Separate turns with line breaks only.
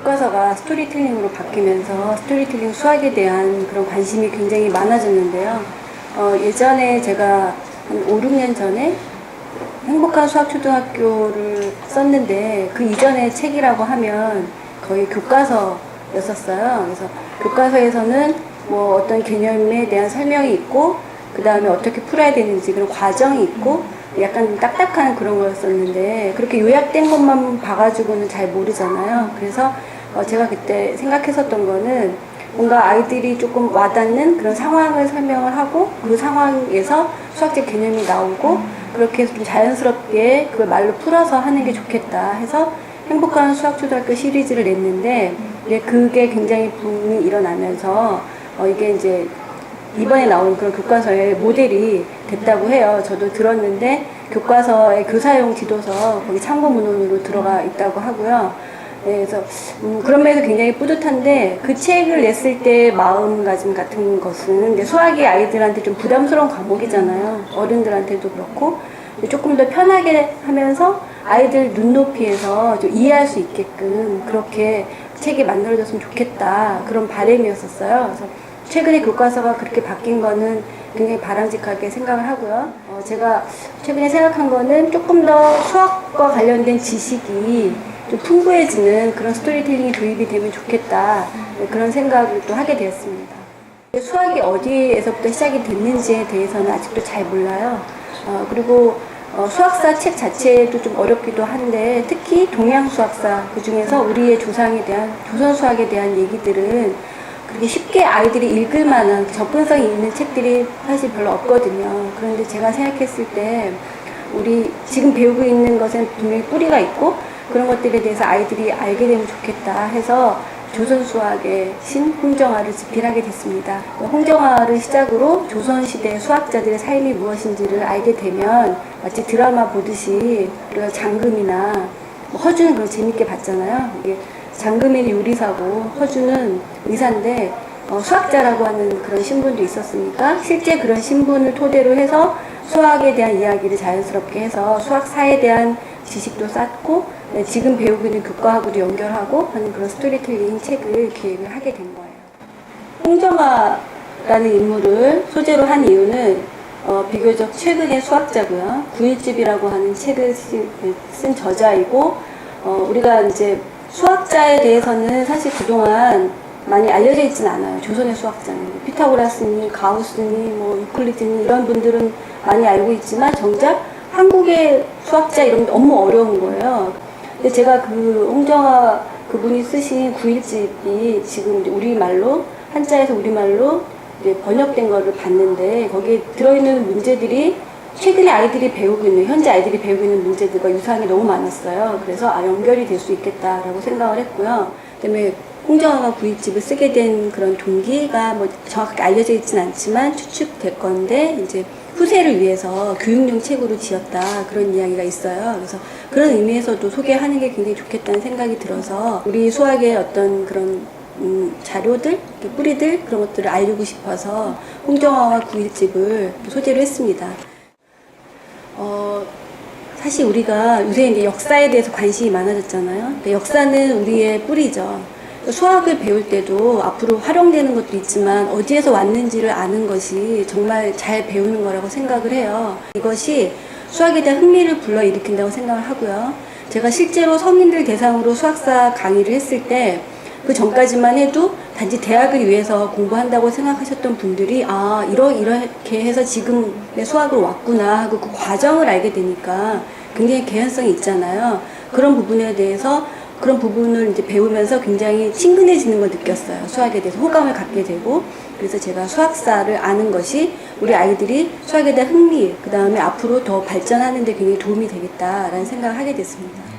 교과서가 스토리텔링으로 바뀌면서 스토리텔링 수학에 대한 그런 관심이 굉장히 많아졌는데요. 예전에 제가 한 5, 6년 전에 행복한 수학초등학교를 썼는데 그 이전의 책이라고 하면 거의 교과서였었어요. 그래서 교과서에서는 뭐 어떤 개념에 대한 설명이 있고 그 다음에 어떻게 풀어야 되는지 그런 과정이 있고 약간 딱딱한 그런 거였었는데 그렇게 요약된 것만 봐가지고는 잘 모르잖아요. 그래서 제가 그때 생각했었던 거는 뭔가 아이들이 조금 와닿는 그런 상황을 설명을 하고 그 상황에서 수학적 개념이 나오고 그렇게 좀 자연스럽게 그걸 말로 풀어서 하는 게 좋겠다 해서 행복한 수학초등학교 시리즈를 냈는데 그게 굉장히 붐이 일어나면서 이게 이제 이번에 나온 그런 교과서의 모델이 됐다고 해요. 저도 들었는데 교과서의 교사용 지도서 거기 참고 문헌으로 들어가 있다고 하고요. 그래서 그런 면에서 굉장히 뿌듯한데 그 책을 냈을 때 마음가짐 같은 것은 수학이 아이들한테 좀 부담스러운 과목이잖아요. 어른들한테도 그렇고 조금 더 편하게 하면서 아이들 눈높이에서 좀 이해할 수 있게끔 그렇게 책이 만들어졌으면 좋겠다 그런 바람이었었어요. 그래서 최근에 교과서가 그렇게 바뀐 거는 굉장히 바람직하게 생각을 하고요. 제가 최근에 생각한 거는 조금 더 수학과 관련된 지식이 좀 풍부해지는 그런 스토리텔링이 도입이 되면 좋겠다 그런 생각을 또 하게 되었습니다. 수학이 어디에서부터 시작이 됐는지에 대해서는 아직도 잘 몰라요. 그리고 수학사 책 자체도 좀 어렵기도 한데 특히 동양 수학사 그 중에서 우리의 조상에 대한 조선 수학에 대한 얘기들은 그렇게 쉽게 아이들이 읽을 만한 접근성이 있는 책들이 사실 별로 없거든요. 그런데 제가 생각했을 때 우리 지금 배우고 있는 것은 분명히 뿌리가 있고 그런 것들에 대해서 아이들이 알게 되면 좋겠다 해서 조선 수학의 신 홍정화를 집필하게 됐습니다. 홍정화를 시작으로 조선시대 수학자들의 삶이 무엇인지를 알게 되면 마치 드라마 보듯이 우리가 장금이나 허준은 그걸 재밌게 봤잖아요. 이게 장금이는 요리사고 허준은 의사인데 수학자라고 하는 그런 신분도 있었으니까 실제 그런 신분을 토대로 해서 수학에 대한 이야기를 자연스럽게 해서 수학사에 대한 지식도 쌓고 지금 배우고 있는 교과하고도 연결하고 하는 그런 스토리텔링 책을 기획을 하게 된 거예요. 홍정화라는 인물을 소재로 한 이유는 비교적 최근의 수학자고요. 구일집이라고 하는 책을 쓴 저자이고 우리가 이제 수학자에 대해서는 사실 그동안 많이 알려져 있진 않아요. 조선의 수학자는 피타고라스니 가우스니 유클리드니 이런 분들은 많이 알고 있지만 정작 한국의 수학자 이런 게 너무 어려운 거예요. 근데 제가 그 홍정화 그분이 쓰신 구일집이 지금 우리말로 한자에서 우리말로 이제 번역된 거를 봤는데 거기에 들어있는 문제들이 최근에 아이들이 배우고 있는 현재 아이들이 배우고 있는 문제들과 유사한 게 너무 많았어요. 그래서 연결이 될 수 있겠다라고 생각을 했고요. 그다음에 홍정화가 구일집을 쓰게 된 그런 동기가 정확하게 알려져 있진 않지만 추측될 건데 이제 후세를 위해서 교육용 책으로 지었다 그런 이야기가 있어요. 그래서 그런 의미에서도 소개하는 게 굉장히 좋겠다는 생각이 들어서 우리 수학의 어떤 그런 자료들, 뿌리들 그런 것들을 알리고 싶어서 홍정화와 구일집을 소재로 했습니다. 사실 우리가 요새 이제 역사에 대해서 관심이 많아졌잖아요. 역사는 우리의 뿌리죠. 수학을 배울 때도 앞으로 활용되는 것도 있지만 어디에서 왔는지를 아는 것이 정말 잘 배우는 거라고 생각을 해요. 이것이 수학에 대한 흥미를 불러일으킨다고 생각을 하고요. 제가 실제로 성인들 대상으로 수학사 강의를 했을 때 그 전까지만 해도 단지 대학을 위해서 공부한다고 생각하셨던 분들이 이렇게 해서 지금의 수학으로 왔구나 하고 그 과정을 알게 되니까 굉장히 개연성이 있잖아요. 그런 부분에 대해서 그런 부분을 이제 배우면서 굉장히 친근해지는 걸 느꼈어요. 수학에 대해서 호감을 갖게 되고 그래서 제가 수학사를 아는 것이 우리 아이들이 수학에 대한 흥미 그 다음에 앞으로 더 발전하는 데 굉장히 도움이 되겠다라는 생각을 하게 됐습니다.